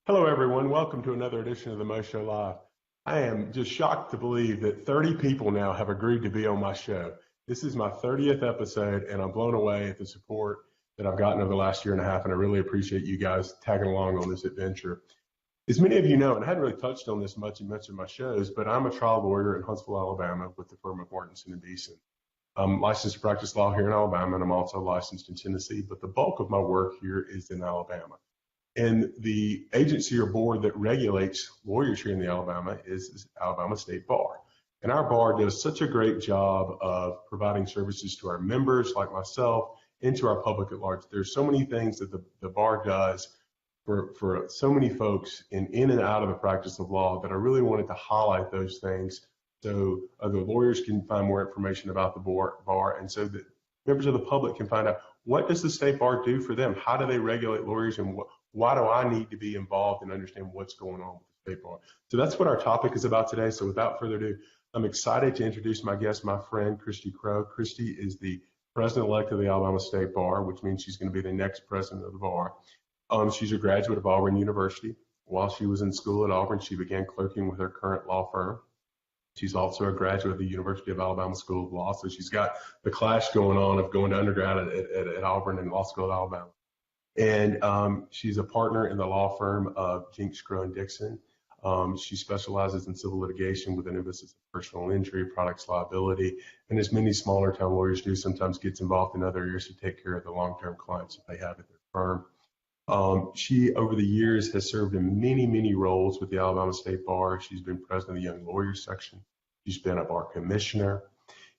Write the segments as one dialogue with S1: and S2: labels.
S1: Hello, everyone. Welcome to another edition of the Mo Show Live. I am just shocked to believe that 30 people now have agreed to be on my show. This is my 30th episode, and I'm blown away at the support that I've gotten over the last year and a half, and I really appreciate you guys tagging along on this adventure. As many of you know, and I hadn't really touched on this much in much of my shows, but I'm a trial lawyer in Huntsville, Alabama, with the firm of Martinson and Dickson. I'm licensed to practice law here in Alabama, and I'm also licensed in Tennessee, but the bulk of my work here is in Alabama. And the agency or board that regulates lawyers here in the Alabama is Alabama State Bar. And our bar does such a great job of providing services to our members like myself and to our public at large. There's so many things that the bar does for so many folks in and out of the practice of law that I really wanted to highlight those things so other lawyers can find more information about the bar and so that members of the public can find out what does the state bar do for them? How do they regulate lawyers, and why do I need to be involved and understand what's going on with the state bar? So that's what our topic is about today. So without further ado, I'm excited to introduce my guest, my friend, Christy Crow. Christy is the president-elect of the Alabama State Bar, which means she's going to be the next president of the bar. She's a graduate of Auburn University. While she was in school at Auburn, she began clerking with her current law firm. She's also a graduate of the University of Alabama School of Law, so she's got the clash going on of going to undergrad at Auburn and law school at Alabama. And she's a partner in the law firm of Jinks, and Dickson. She specializes in civil litigation with an emphasis on personal injury, products liability, and as many smaller town lawyers do, sometimes gets involved in other areas to take care of the long-term clients that they have at their firm. She, over the years, has served in many, many roles with the Alabama State Bar. She's been president of the Young Lawyers section. She's been a bar commissioner.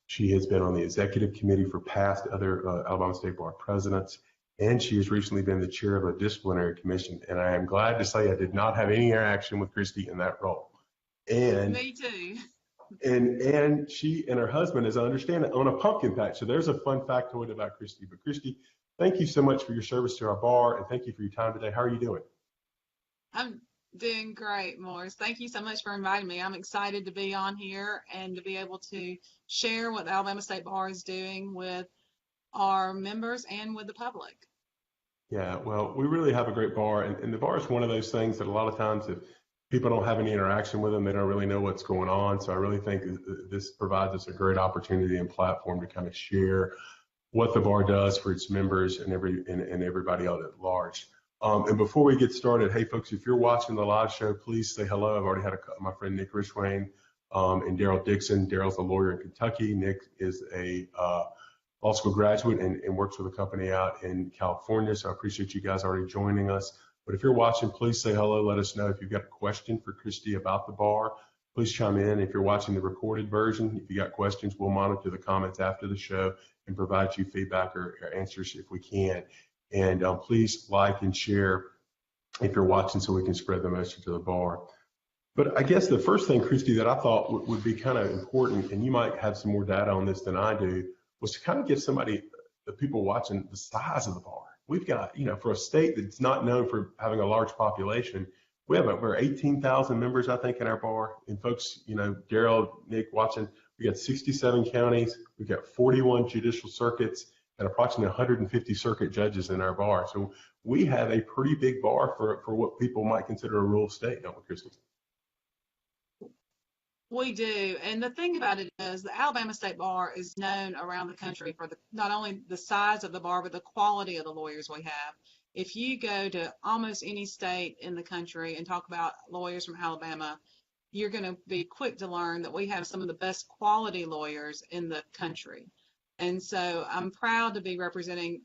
S1: She has been on the executive committee for past other Alabama State Bar presidents. And she has recently been the chair of a disciplinary commission. And I am glad to say I did not have any interaction with Christy in that role. And
S2: me too.
S1: And she and her husband, as I understand it, own a pumpkin patch. So there's a fun factoid about Christy. But Christy, thank you so much for your service to our bar, and thank you for your time today. How are you doing?
S2: I'm doing great, Morris. Thank you so much for inviting me. I'm excited to be on here and to be able to share what the Alabama State Bar is doing with our members and with the public.
S1: Yeah, well, we really have a great bar, and the bar is one of those things that a lot of times if people don't have any interaction with them, they don't really know what's going on. So I really think this provides us a great opportunity and platform to kind of share what the bar does for its members and everybody else at large. And before we get started, hey folks, if you're watching the live show, please say hello. I've already had my friend Nick Rishwain and Daryl Dickson. Daryl's a lawyer in Kentucky. Nick is a law school graduate and works with a company out in California. So I appreciate you guys already joining us. But if you're watching, please say hello. Let us know if you've got a question for Christy about the bar. Please chime in. If you're watching the recorded version, if you got questions, we'll monitor the comments after the show and provide you feedback or answers if we can. And please like and share if you're watching so we can spread the message to the bar. But I guess the first thing, Christy, that I thought would be kind of important, and you might have some more data on this than I do, was to kind of give somebody, the people watching, the size of the bar. We've got, for a state that's not known for having a large population, we have over 18,000 members, I think, in our bar. And folks, Daryl, Nick, watching, we got 67 counties, we've got 41 judicial circuits, and approximately 150 circuit judges in our bar. So we have a pretty big bar for what people might consider a rural state, don't we, Christy?
S2: We do. And the thing about it is the Alabama State Bar is known around the country for not only the size of the bar, but the quality of the lawyers we have. If you go to almost any state in the country and talk about lawyers from Alabama, you're going to be quick to learn that we have some of the best quality lawyers in the country. And so I'm proud to be representing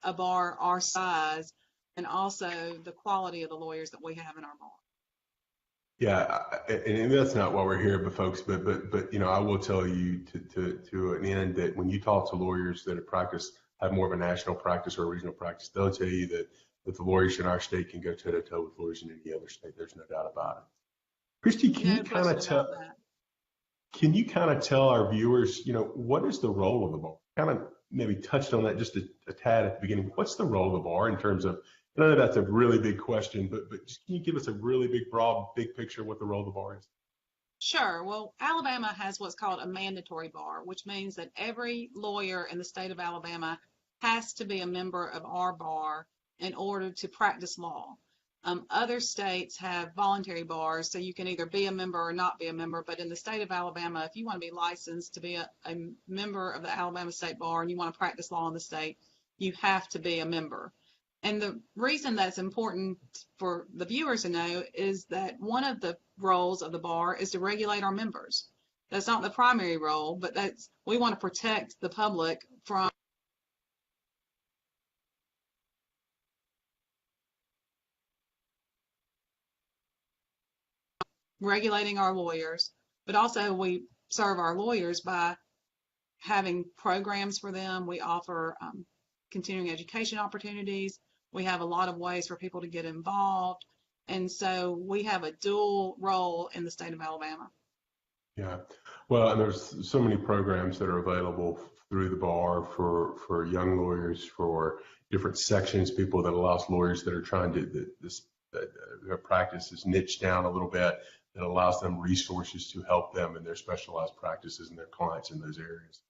S2: a bar our size and also the quality of the lawyers that we have in our bar.
S1: Yeah, and that's not why we're here, but folks, but I will tell you to an end that when you talk to lawyers that have more of a national practice or a regional practice, they'll tell you that the lawyers in our state can go toe to toe with lawyers in any other state. There's no doubt about it. Christy, can you kind of tell our viewers, what is the role of the bar? Kind of maybe touched on that just a tad at the beginning. What's the role of the bar in terms of, I know that's a really big question, but just can you give us a really big, broad, big picture of what the role of the bar is?
S2: Sure. Well, Alabama has what's called a mandatory bar, which means that every lawyer in the state of Alabama has to be a member of our bar in order to practice law. Other states have voluntary bars, so you can either be a member or not be a member. But in the state of Alabama, if you want to be licensed to be a member of the Alabama State Bar and you want to practice law in the state, you have to be a member. And the reason that's important for the viewers to know is that one of the roles of the bar is to regulate our members. That's not the primary role, but we want to protect the public from regulating our lawyers, but also we serve our lawyers by having programs for them. We offer continuing education opportunities. We have a lot of ways for people to get involved. And so we have a dual role in the state of Alabama.
S1: Yeah. Well, and there's so many programs that are available through the bar for young lawyers, for different sections, people that allows lawyers that are trying to, their practice is niched down a little bit, that allows them resources to help them in their specialized practices and their clients in those areas.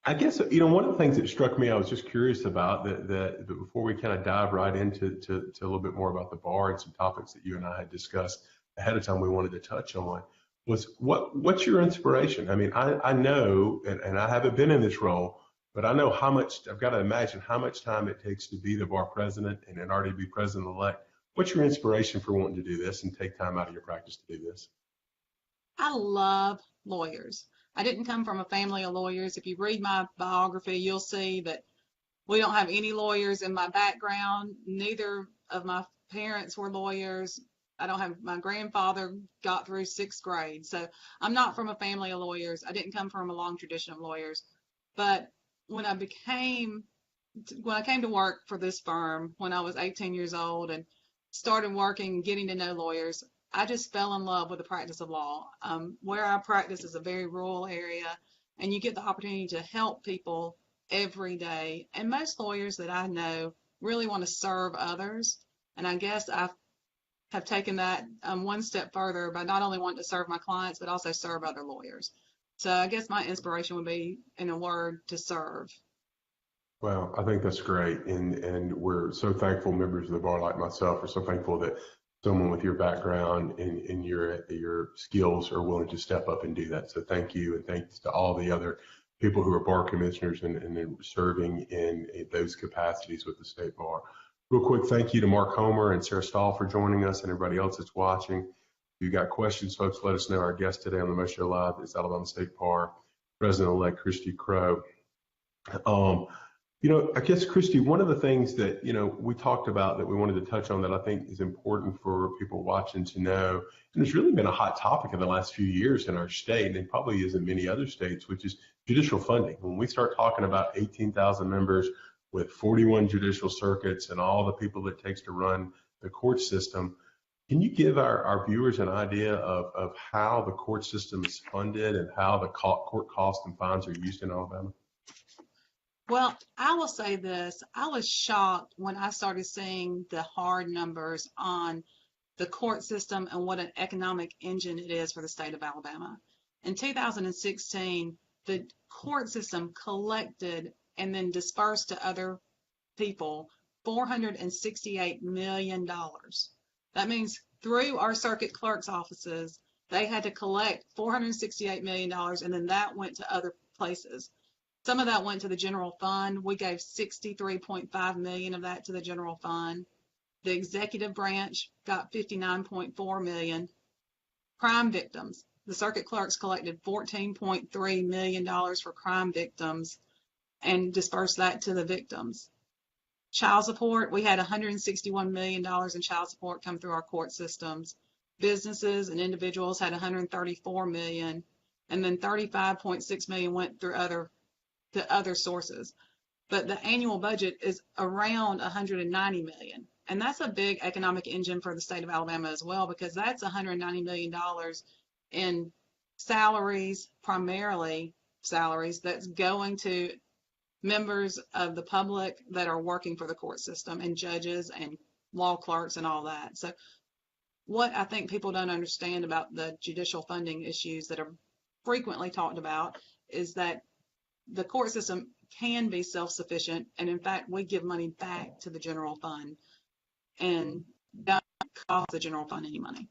S1: I guess, one of the things that struck me, I was just curious about that before we kind of dive right into a little bit more about the bar and some topics that you and I had discussed ahead of time we wanted to touch on, was what's your inspiration? I mean, I know, and I haven't been in this role, but I know how much, I've got to imagine how much time it takes to be the bar president and then already be president-elect. What's your inspiration for wanting to do this and take time out of your practice to do this?
S2: I love lawyers. I didn't come from a family of lawyers. If you read my biography, you'll see that we don't have any lawyers in my background. Neither of my parents were lawyers. My grandfather got through 6th grade. So I'm not from a family of lawyers. I didn't come from a long tradition of lawyers. But when I came to work for this firm when I was 18 years old and started working and getting to know lawyers, I just fell in love with the practice of law. Where I practice is a very rural area, and you get the opportunity to help people every day. And most lawyers that I know really want to serve others. And I guess I have taken that one step further by not only wanting to serve my clients, but also serve other lawyers. So I guess my inspiration would be, in a word, to serve.
S1: Well, I think that's great. And we're so thankful, members of the bar like myself, are so thankful that someone with your background and your skills are willing to step up and do that. So thank you, and thanks to all the other people who are bar commissioners and serving in those capacities with the state bar. Real quick, thank you to Mark Homer and Sarah Stahl for joining us, and everybody else that's watching. If you've got questions, folks, let us know. Our guest today on the Mo Show Live is Alabama State Bar President-elect Christy Crow. I guess, Christy, one of the things that, we talked about that we wanted to touch on that I think is important for people watching to know, and it's really been a hot topic in the last few years in our state, and probably is in many other states, which is judicial funding. When we start talking about 18,000 members with 41 judicial circuits and all the people it takes to run the court system, can you give our viewers an idea of how the court system is funded and how the court costs and fines are used in Alabama?
S2: Well, I will say this. I was shocked when I started seeing the hard numbers on the court system and what an economic engine it is for the state of Alabama. In 2016, the court system collected and then dispersed to other people $468 million. That means through our circuit clerk's offices, they had to collect $468 million, and then that went to other places. Some of that went to the general fund. We gave $63.5 million of that to the general fund. The executive branch got $59.4 million. Crime victims. The circuit clerks collected $14.3 million for crime victims and dispersed that to the victims. Child support, we had $161 million in child support come through our court systems. Businesses and individuals had $134 million, and then $35.6 million went through other sources. But the annual budget is around $190 million. And that's a big economic engine for the state of Alabama as well, because that's $190 million in salaries, primarily salaries, that's going to members of the public that are working for the court system, and judges and law clerks and all that. So what I think people don't understand about the judicial funding issues that are frequently talked about is that the court system can be self-sufficient, and in fact, we give money back to the general fund. and don't cost the general fund any money.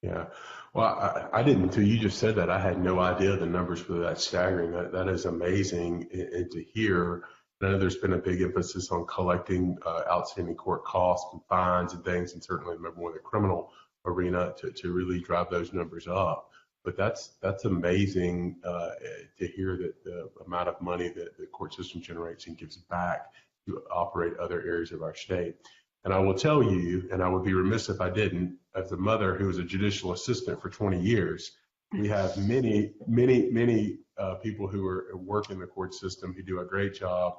S1: Yeah. Well, I didn't until you just said that. I had no idea the numbers for that staggering. That is amazing and to hear. I know there's been a big emphasis on collecting outstanding court costs and fines and things, and certainly more in the criminal arena to really drive those numbers up. But that's amazing to hear that the amount of money that the court system generates and gives back to operate other areas of our state. And I will tell you, and I would be remiss if I didn't, as a mother who was a judicial assistant for 20 years, we have many people who work in the court system who do a great job.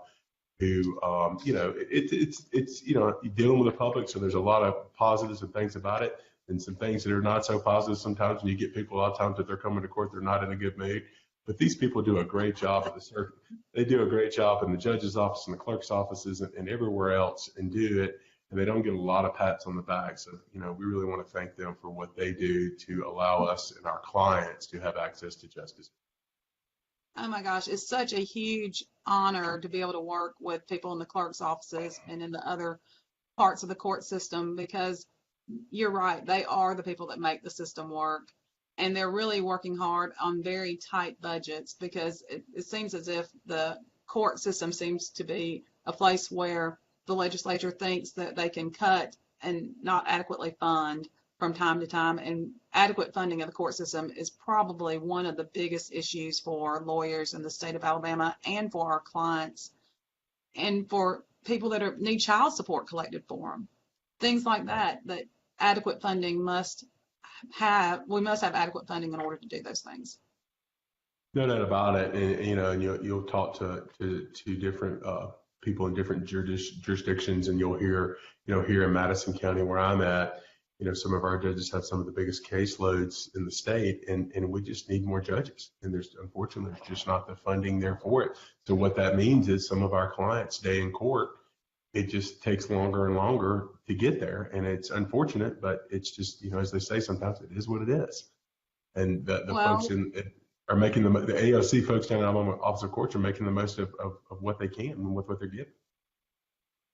S1: Who, it's dealing with the public, so there's a lot of positives and things about it, and some things that are not so positive sometimes. And you get people a lot of times that they're coming to court, they're not in a good mood. But these people do a great job at the circuit. They do a great job in the judge's office and the clerk's offices and everywhere else, and do it. And they don't get a lot of pats on the back. So, we really want to thank them for what they do to allow us and our clients to have access to justice.
S2: Oh my gosh, it's such a huge honor to be able to work with people in the clerk's offices and in the other parts of the court system, because you're right, they are the people that make the system work. And they're really working hard on very tight budgets, because it seems as if the court system seems to be a place where the legislature thinks that they can cut and not adequately fund from time to time. And adequate funding of the court system is probably one of the biggest issues for lawyers in the state of Alabama, and for our clients, and for people that need child support collected for them. Things like that adequate funding we must have adequate funding in order to do those things.
S1: No doubt about it. And you'll talk to different people in different jurisdictions, and you'll hear, here in Madison County where I'm at, some of our judges have some of the biggest caseloads in the state, and we just need more judges. And unfortunately, there's just not the funding there for it. So what that means is some of our clients stay in court. It just takes longer and longer to get there. And it's unfortunate, but it's just, as they say, sometimes it is what it is. And the folks are making the AOC folks down in Alabama Office of Courts are making the most of what they can with what they're getting.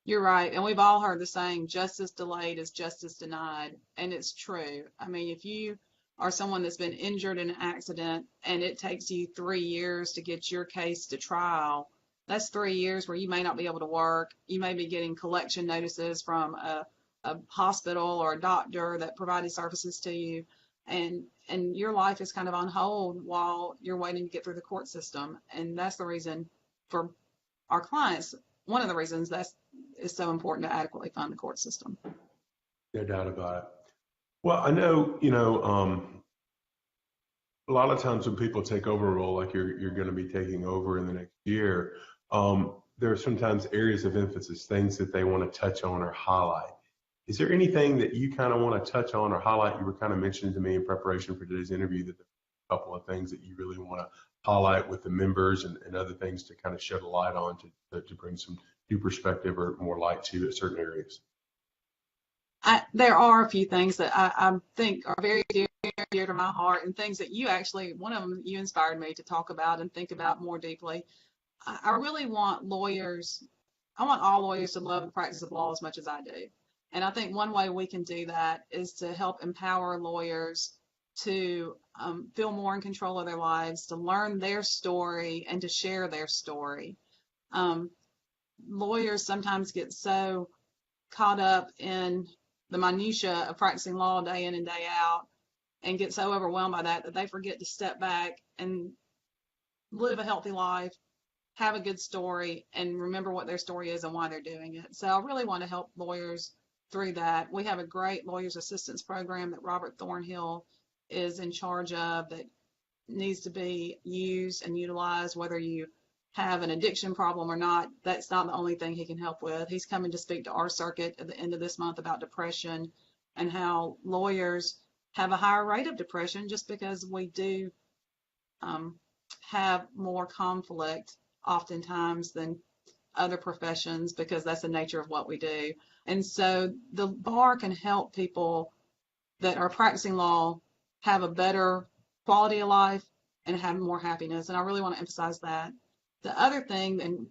S2: You're right. And we've all heard the saying, justice delayed is justice denied. And it's true. I mean, if you are someone that's been injured in an accident and it takes you 3 years to get your case to trial, that's 3 years where you may not be able to work. You may be getting collection notices from a hospital or a doctor that provided services to you. And your life is kind of on hold while you're waiting to get through the court system. And that's the reason for our clients, one of the reasons that's so important to adequately fund the court system.
S1: No doubt about it. Well, I know, a lot of times when people take over a role like you're going to be taking over in the next year, there are sometimes areas of emphasis, things that they want to touch on or highlight. Is there anything that you kind of want to touch on or highlight? You were kind of mentioning to me in preparation for today's interview that there are a couple of things that you really want to highlight with the members and other things to kind of shed a light on to bring some new perspective or more light to certain areas.
S2: There are a few things that I think are very dear to my heart, and things that one of them you inspired me to talk about and think about more deeply. I really want all lawyers to love the practice of law as much as I do. And I think one way we can do that is to help empower lawyers to feel more in control of their lives, to learn their story and to share their story. Lawyers sometimes get so caught up in the minutia of practicing law day in and day out and get so overwhelmed by that they forget to step back and live a healthy life, have a good story, and remember what their story is and why they're doing it. So I really want to help lawyers through that. We have a great lawyers assistance program that Robert Thornhill is in charge of that needs to be used and utilized, whether you have an addiction problem or not. That's not the only thing he can help with. He's coming to speak to our circuit at the end of this month about depression and how lawyers have a higher rate of depression just because we do have more conflict oftentimes than other professions, because that's the nature of what we do. And so the bar can help people that are practicing law have a better quality of life and have more happiness. And I really want to emphasize that. The other thing, and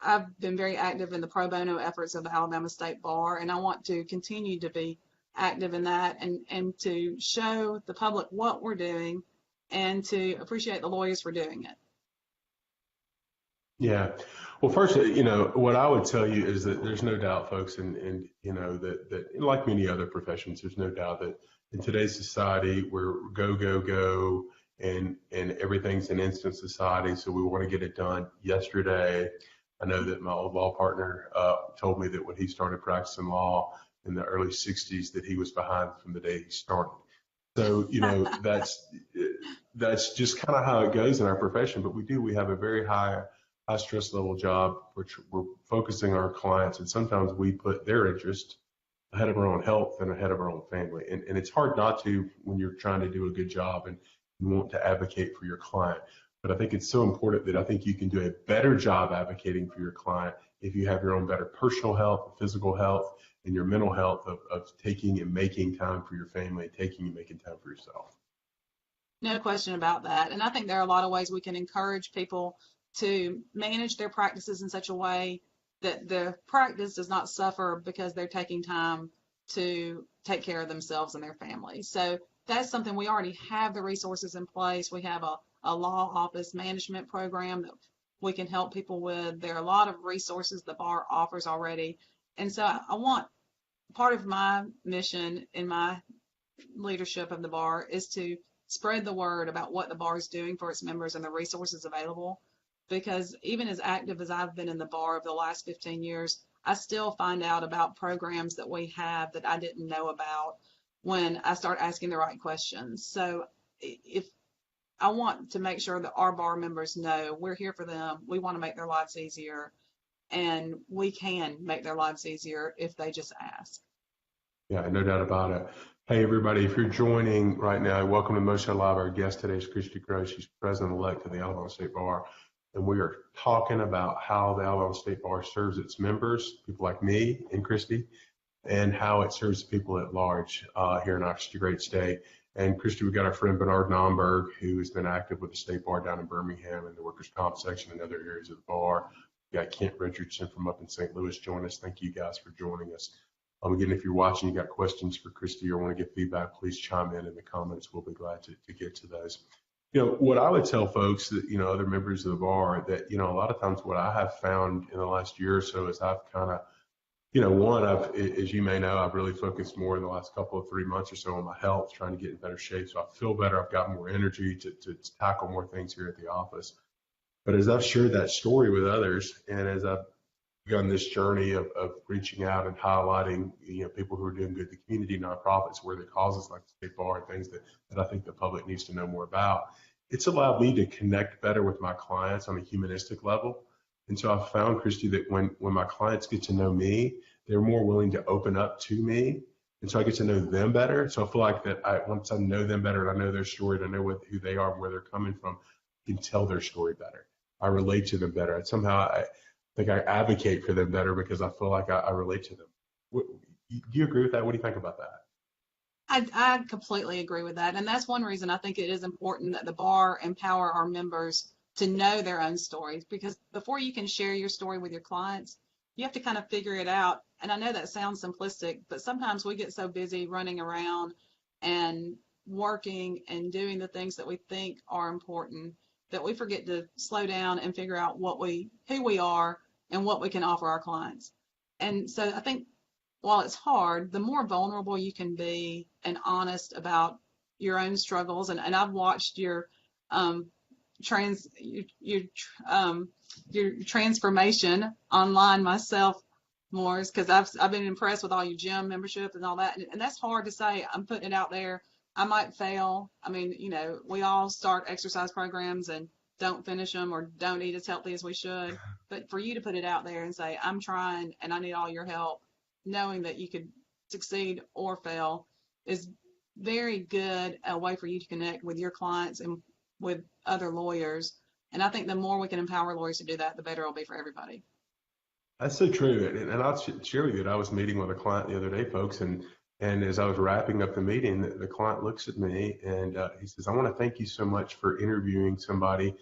S2: I've been very active in the pro bono efforts of the Alabama State Bar, and I want to continue to be active in that and to show the public what we're doing and to appreciate the lawyers for doing it.
S1: Yeah. Well, first, what I would tell you is that there's no doubt, folks, and that like many other professions, there's no doubt that in today's society, we're go, go, go, and everything's an instant society. So we want to get it done yesterday. I know that my old law partner told me that when he started practicing law in the early 60s, that he was behind from the day he started. So, that's just kind of how it goes in our profession. But we have a very high stress level job, which we're focusing on our clients, and sometimes we put their interest ahead of our own health and ahead of our own family. And it's hard not to when you're trying to do a good job and you want to advocate for your client. But I think it's so important that I think you can do a better job advocating for your client if you have your own better personal health, physical health, and your mental health of taking and making time for your family, taking and making time for yourself.
S2: No question about that. And I think there are a lot of ways we can encourage people to manage their practices in such a way that the practice does not suffer because they're taking time to take care of themselves and their families. So that's something we already have the resources in place. We have a law office management program that we can help people with. There are a lot of resources the bar offers already. And so I want part of my mission in my leadership of the bar is to spread the word about what the bar is doing for its members and the resources available. Because even as active as I've been in the bar over the last 15 years, I still find out about programs that we have that I didn't know about when I start asking the right questions. So if I want to make sure that our bar members know we're here for them, we want to make their lives easier, and we can make their lives easier if they just ask.
S1: Yeah, no doubt about it. Hey, everybody, if you're joining right now, welcome to Motion Live. Our guest today is Christy Crow. She's president-elect of the Alabama State Bar. And we are talking about how the Alabama State Bar serves its members, people like me and Christy, and how it serves people at large here in our great state. And Christy, we got our friend Bernard Nomberg, who has been active with the State Bar down in Birmingham in the workers' comp section and other areas of the bar. We got Kent Richardson from up in St. Louis join us. Thank you guys for joining us. Again, if you're watching, you got questions for Christy or want to give feedback, please chime in the comments. We'll be glad to get to those. What I would tell folks that, other members of the bar that, a lot of times what I have found in the last year or so is I've kind of, as you may know, I've really focused more in the last couple of 3 months or so on my health, trying to get in better shape. So I feel better. I've got more energy to tackle more things here at the office. But as I've shared that story with others, and as I've begun this journey of reaching out and highlighting, people who are doing good, the community nonprofits, where the causes like the State Bar and things that I think the public needs to know more about, it's allowed me to connect better with my clients on a humanistic level. And so I've found, Christy, that when my clients get to know me, they're more willing to open up to me. And so I get to know them better. So I feel like that once I know them better and I know their story and I know who they are and where they're coming from, I can tell their story better. I relate to them better. And somehow I think I advocate for them better because I feel like I relate to them. Do you agree with that? What do you think about that?
S2: I completely agree with that. And that's one reason I think it is important that the bar empower our members to know their own stories, because before you can share your story with your clients, you have to kind of figure it out. And I know that sounds simplistic, but sometimes we get so busy running around and working and doing the things that we think are important that we forget to slow down and figure out who we are and what we can offer our clients. And so I think while it's hard, the more vulnerable you can be and honest about your own struggles, and I've watched your transformation online myself, Morris, because I've been impressed with all your gym membership and all that, and that's hard to say. I'm putting it out there. I might fail. I mean, we all start exercise programs and don't finish them or don't eat as healthy as we should. But for you to put it out there and say, I'm trying and I need all your help, knowing that you could succeed or fail, is very good a way for you to connect with your clients and with other lawyers. And I think the more we can empower lawyers to do that, the better it'll be for everybody.
S1: That's so true. And I'll share with you that I was meeting with a client the other day, folks, and as I was wrapping up the meeting, the client looks at me and he says, I want to thank you so much for interviewing somebody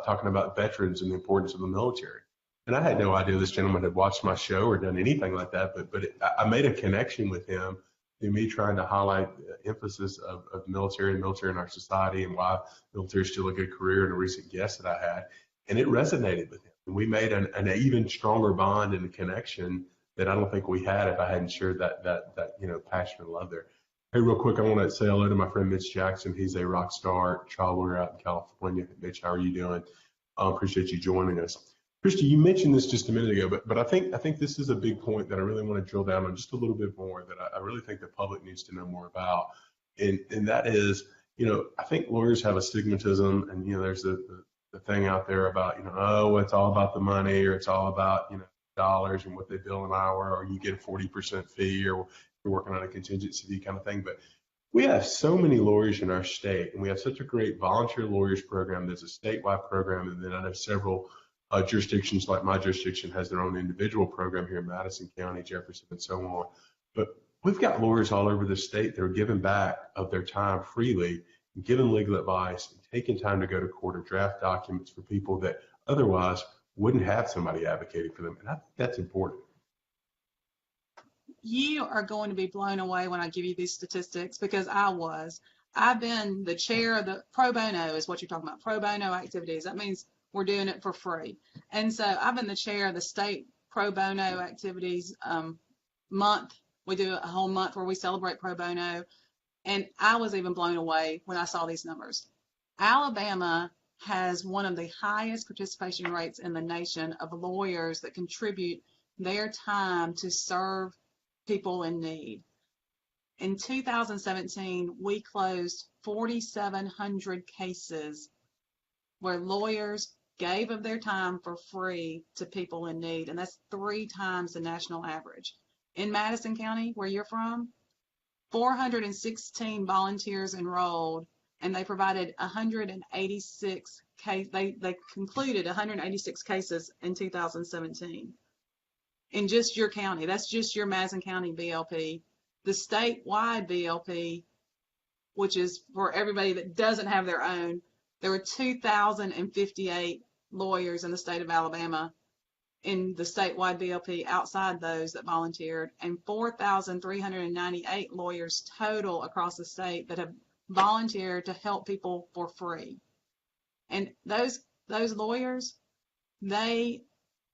S1: talking about veterans and the importance of the military. And I had no idea this gentleman had watched my show or done anything like that, I made a connection with him through me trying to highlight the emphasis of military and military in our society and why military is still a good career, and a recent guest that I had. And it resonated with him. And we made an even stronger bond and a connection that I don't think we had if I hadn't shared that passion and love there. Hey, real quick, I want to say hello to my friend Mitch Jackson. He's a rock star child lawyer out in California. Mitch, how are you doing? I appreciate you joining us. Christy, you mentioned this just a minute ago, but I think this is a big point that I really want to drill down on just a little bit more, that I really think the public needs to know more about. And that is, I think lawyers have a stigmatism, and, there's the thing out there about, oh, it's all about the money, or it's all about, dollars and what they bill an hour, or you get a 40% fee, or you're working on a contingency fee kind of thing. But we have so many lawyers in our state, and we have such a great volunteer lawyers program that's a statewide program, and then I know several jurisdictions, like my jurisdiction, has their own individual program here in Madison County, Jefferson, and so on. But we've got lawyers all over the state that are giving back of their time freely, and giving legal advice, and taking time to go to court and draft documents for people that otherwise wouldn't have somebody advocating for them. And I think that's important.
S2: You are going to be blown away when I give you these statistics, because I've been the chair of the pro bono, is what you're talking about, pro bono activities. That means we're doing it for free. And so I've been the chair of the state pro bono activities month. We do a whole month where we celebrate pro bono. And I was even blown away when I saw these numbers. Alabama has one of the highest participation rates in the nation of lawyers that contribute their time to serve people in need. In 2017, we closed 4,700 cases where lawyers gave of their time for free to people in need, and that's 3 times the national average. In Madison County, where you're from, 416 volunteers enrolled, and they provided 186 cases. They concluded 186 cases in 2017. In just your county, that's just your Madison County BLP. The statewide BLP, which is for everybody that doesn't have their own, there were 2,058 lawyers in the state of Alabama in the statewide BLP outside those that volunteered, and 4,398 lawyers total across the state that have volunteered to help people for free. And those lawyers, they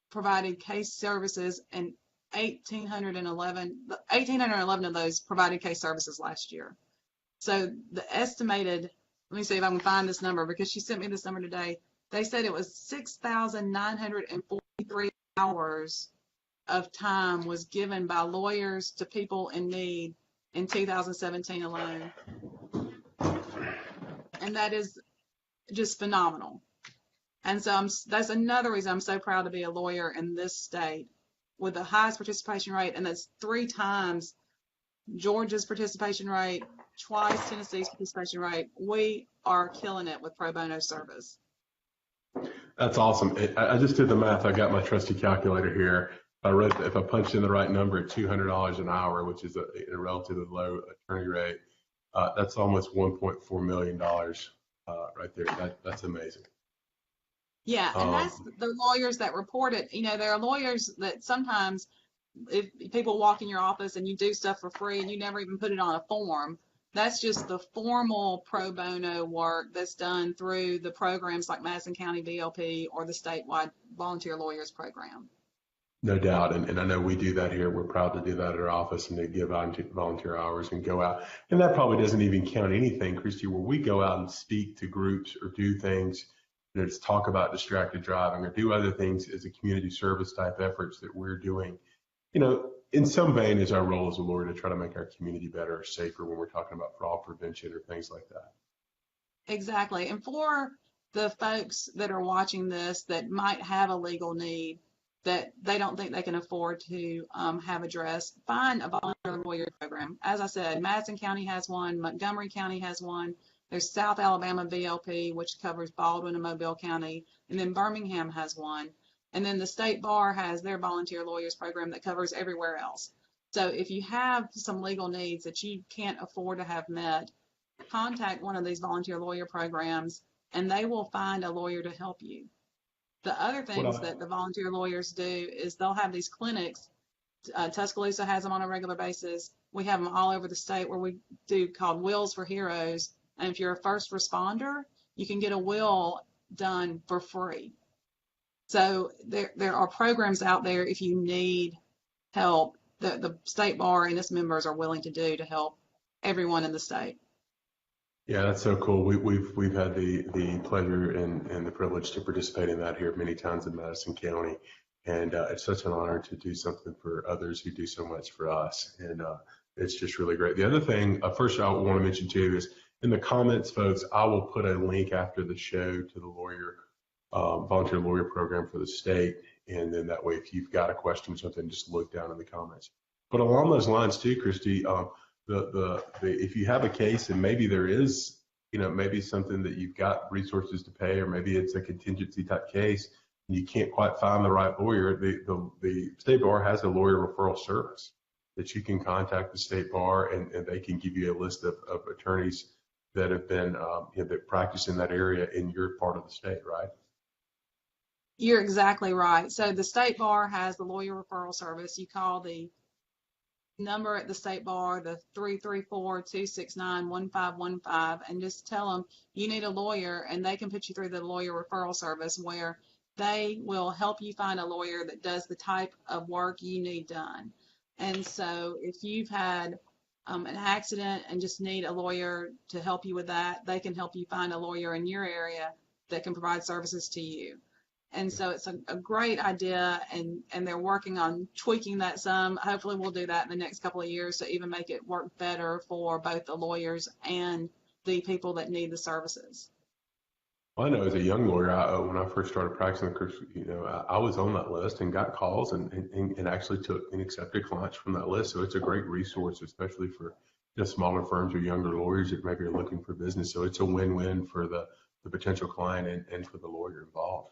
S2: provided case services, and 1,811 of those provided case services last year. So the estimated, let me see if I can find this number, because she sent me this number today. They said it was 6,943 hours of time was given by lawyers to people in need in 2017 alone. And that is just phenomenal. And so that's another reason I'm so proud to be a lawyer in this state with the highest participation rate, and that's 3 times Georgia's participation rate, twice Tennessee's participation rate. We are killing it with pro bono service.
S1: That's awesome. I just did the math. I got my trusty calculator here. If I punched in the right number at $200 an hour, which is a relatively low attorney rate, that's almost $1.4 million right there. That's amazing.
S2: Yeah, and that's the lawyers that report it. There are lawyers that sometimes, if people walk in your office and you do stuff for free and you never even put it on a form, that's just the formal pro bono work that's done through the programs like Madison County BLP or the statewide volunteer lawyers program.
S1: No doubt, and I know we do that here. We're proud to do that at our office, and to give volunteer hours and go out. And that probably doesn't even count anything, Christy, where we go out and speak to groups or do things, to talk about distracted driving or do other things as a community service type efforts that we're doing. In some vein is our role as a lawyer to try to make our community better or safer when we're talking about fraud prevention or things like that.
S2: Exactly. And for the folks that are watching this that might have a legal need that they don't think they can afford to have addressed, find a volunteer lawyer program. As I said, Madison County has one, Montgomery County has one. There's South Alabama BLP, which covers Baldwin and Mobile County, and then Birmingham has one. And then the state bar has their volunteer lawyers program that covers everywhere else. So if you have some legal needs that you can't afford to have met, contact one of these volunteer lawyer programs, and they will find a lawyer to help you. The other
S1: What
S2: things
S1: I,
S2: that the volunteer lawyers do is they'll have these clinics. Tuscaloosa has them on a regular basis. We have them all over the state where we do called Wills for Heroes. And if you're a first responder, you can get a will done for free. So there are programs out there if you need help that the state bar and its members are willing to do to help everyone in the state.
S1: yeah, that's so cool. We've had the pleasure and the privilege to participate in that here many times in Madison County, and it's such an honor to do something for others who do so much for us, and it's just really great. The other thing, first I want to mention too is in the comments, folks, I will put a link after the show to the volunteer lawyer program for the state, and then that way, if you've got a question or something, just look down in the comments. But along those lines too, Christy. If you have a case and maybe there is, maybe something that you've got resources to pay, or maybe it's a contingency type case and you can't quite find the right lawyer, the state bar has a lawyer referral service that you can contact the state bar, and they can give you a list of attorneys that have been that practice in that area in your part of the state, right?
S2: You're exactly right. So the state bar has the lawyer referral service. You call the number at the state bar, the 334-269-1515, and just tell them you need a lawyer, and they can put you through the lawyer referral service where they will help you find a lawyer that does the type of work you need done. And so if you've had an accident and just need a lawyer to help you with that, they can help you find a lawyer in your area that can provide services to you. And so it's a great idea, and they're working on tweaking that some. Hopefully we'll do that in the next couple of years to even make it work better for both the lawyers and the people that need the services.
S1: Well, I know as a young lawyer, when I first started practicing, I was on that list and got calls and actually took and accepted clients from that list. So it's a great resource, especially for smaller firms or younger lawyers that maybe are looking for business. So it's a win-win for the potential client and for the lawyer involved.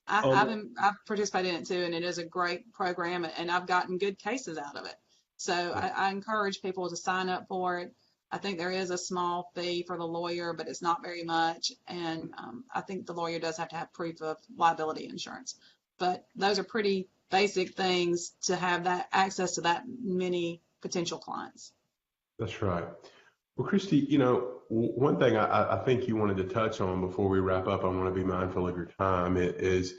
S2: I've participated in it too, and it is a great program, and I've gotten good cases out of it. So I encourage people to sign up for it. I think there is a small fee for the lawyer, but it's not very much. And I think the lawyer does have to have proof of liability insurance. But those are pretty basic things to have that access to that many potential clients.
S1: That's right. Well, Christy, one thing I think you wanted to touch on before we wrap up, I want to be mindful of your time, is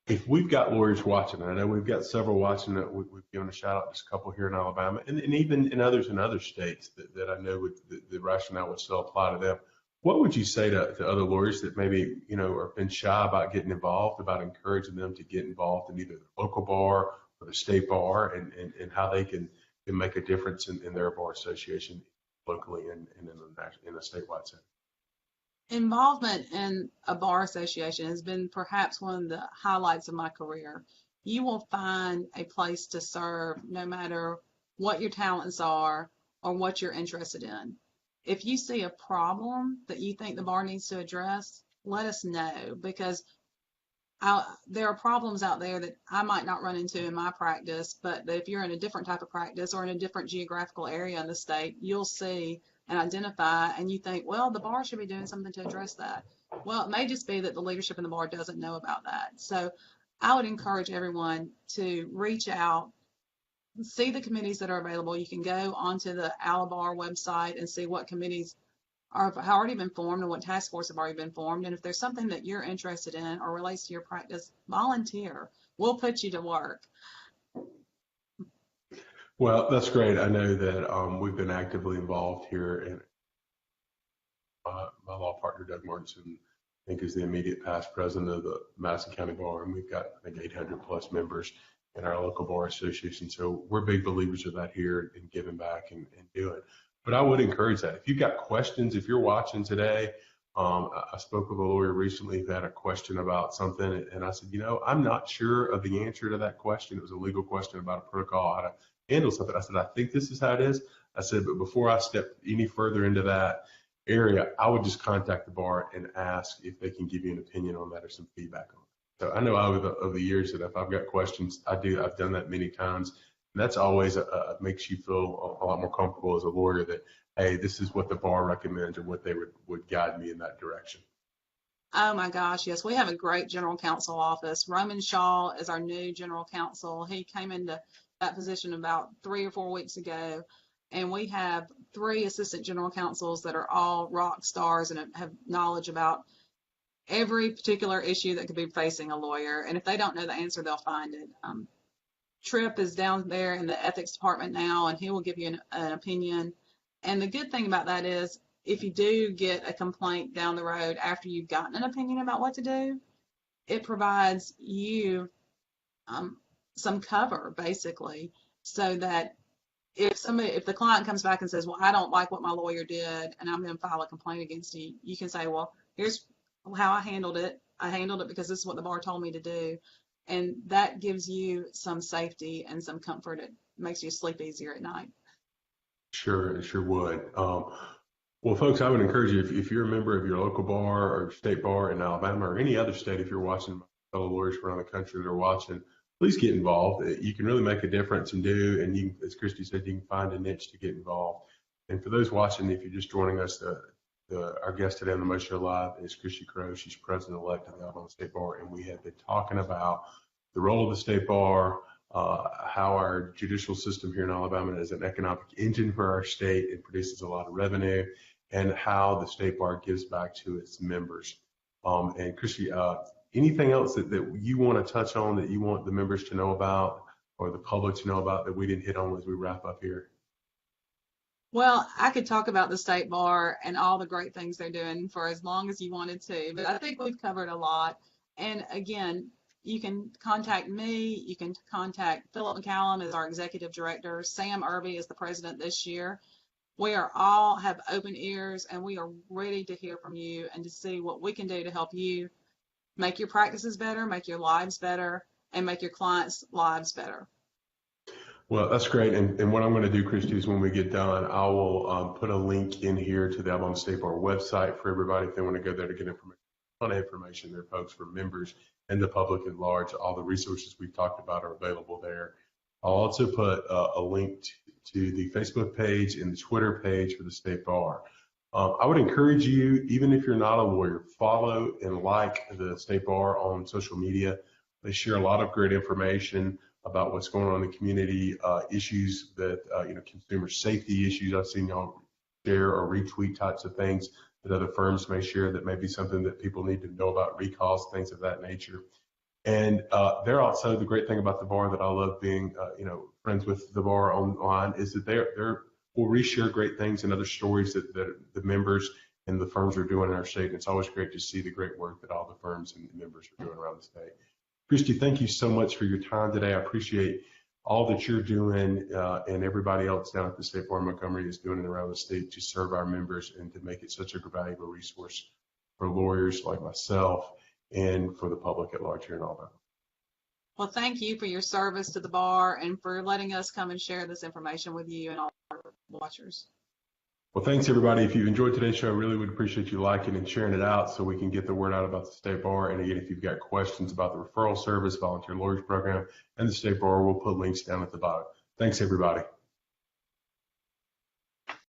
S1: if we've got lawyers watching, I know we've got several watching that we've given a shout out to a couple here in Alabama, and even in others in other states that I know the rationale would still apply to them. What would you say to other lawyers that maybe, have been shy about getting involved, about encouraging them to get involved in either the local bar or the state bar, and how they can make a difference in their bar association locally and in a statewide setting?
S2: Involvement in a bar association has been perhaps one of the highlights of my career. You will find a place to serve no matter what your talents are or what you're interested in. If you see a problem that you think the bar needs to address, let us know, because there are problems out there that I might not run into in my practice, but that if you're in a different type of practice or in a different geographical area in the state, you'll see and identify, and you think, well, the bar should be doing something to address that. Well, it may just be that the leadership in the bar doesn't know about that. So I would encourage everyone to reach out, see the committees that are available. You can go onto the Alabar website and see what committees have already been formed and what task force have already been formed. And if there's something that you're interested in or relates to your practice, volunteer. We'll put you to work.
S1: Well, that's great. I know that we've been actively involved here, and my law partner, Doug Martinson, I think is the immediate past president of the Madison County Bar, and we've got, I think, 800 plus members in our local bar association. So we're big believers of that here and giving back and doing. But I would encourage that. If you've got questions, if you're watching today, I spoke with a lawyer recently who had a question about something, and I said, I'm not sure of the answer to that question. It was a legal question about a protocol, how to handle something. I said, I think this is how it is. I said, but before I step any further into that area, I would just contact the bar and ask if they can give you an opinion on that or some feedback on it. So I know over the years that if I've got questions, I've done that many times. And that's always makes you feel a lot more comfortable as a lawyer that, hey, this is what the bar recommends or what they would guide me in that direction.
S2: Oh my gosh, yes. We have a great general counsel office. Roman Shaw is our new general counsel. He came into that position about 3 or 4 weeks ago. And we have 3 assistant general counsels that are all rock stars and have knowledge about every particular issue that could be facing a lawyer. And if they don't know the answer, they'll find it. Tripp is down there in the ethics department now, and he will give you an opinion. And the good thing about that is, if you do get a complaint down the road after you've gotten an opinion about what to do, it provides you some cover, basically, so that if the client comes back and says, well, I don't like what my lawyer did, and I'm going to file a complaint against you, you can say, well, here's how I handled it. I handled it because this is what the bar told me to do. And that gives you some safety and some comfort. It makes you sleep easier at night.
S1: Sure, it sure would. Well, folks, I would encourage you, if you're a member of your local bar or state bar in Alabama or any other state, if you're watching my fellow lawyers around the country that are watching, please get involved. You can really make a difference and and you, as Christy said, you can find a niche to get involved. And for those watching, if you're just joining us, our guest today on the Most Show Live is Christy Crow. She's president-elect of the Alabama State Bar, and we have been talking about the role of the state bar, how our judicial system here in Alabama is an economic engine for our state. It produces a lot of revenue, and how the state bar gives back to its members. And Christy, anything else that you want to touch on that you want the members to know about or the public to know about that we didn't hit on as we wrap up here?
S2: Well, I could talk about the state bar and all the great things they're doing for as long as you wanted to, but I think we've covered a lot. And again, you can contact me. You can contact Philip McCallum as our executive director. Sam Irby is the president this year. We are all have open ears, and we are ready to hear from you and to see what we can do to help you make your practices better, make your lives better, and make your clients' lives better.
S1: Well, that's great. And what I'm going to do, Christy, is when we get done, I will put a link in here to the Alabama State Bar website for everybody if they want to go there to get information. A ton of information there, folks, for members and the public at large. All the resources we've talked about are available there. I'll also put a link to the Facebook page and the Twitter page for the State Bar. I would encourage you, even if you're not a lawyer, follow and like the State Bar on social media. They share a lot of great information about what's going on in the community, issues that, consumer safety issues. I've seen y'all share or retweet types of things that other firms may share that may be something that people need to know about, recalls, things of that nature. And they're also, the great thing about the bar that I love being, friends with the bar online is that we'll reshare great things and other stories that the members and the firms are doing in our state. And it's always great to see the great work that all the firms and the members are doing around the state. Christy, thank you so much for your time today. I appreciate all that you're doing and everybody else down at the State Bar in Montgomery is doing around the state to serve our members and to make it such a valuable resource for lawyers like myself and for the public at large here in Auburn.
S2: Well, thank you for your service to the bar and for letting us come and share this information with you and all our watchers.
S1: Well, thanks, everybody. If you've enjoyed today's show, I really would appreciate you liking and sharing it out so we can get the word out about the State Bar. And again, if you've got questions about the referral service, volunteer lawyers program, and the State Bar, we'll put links down at the bottom. Thanks, everybody.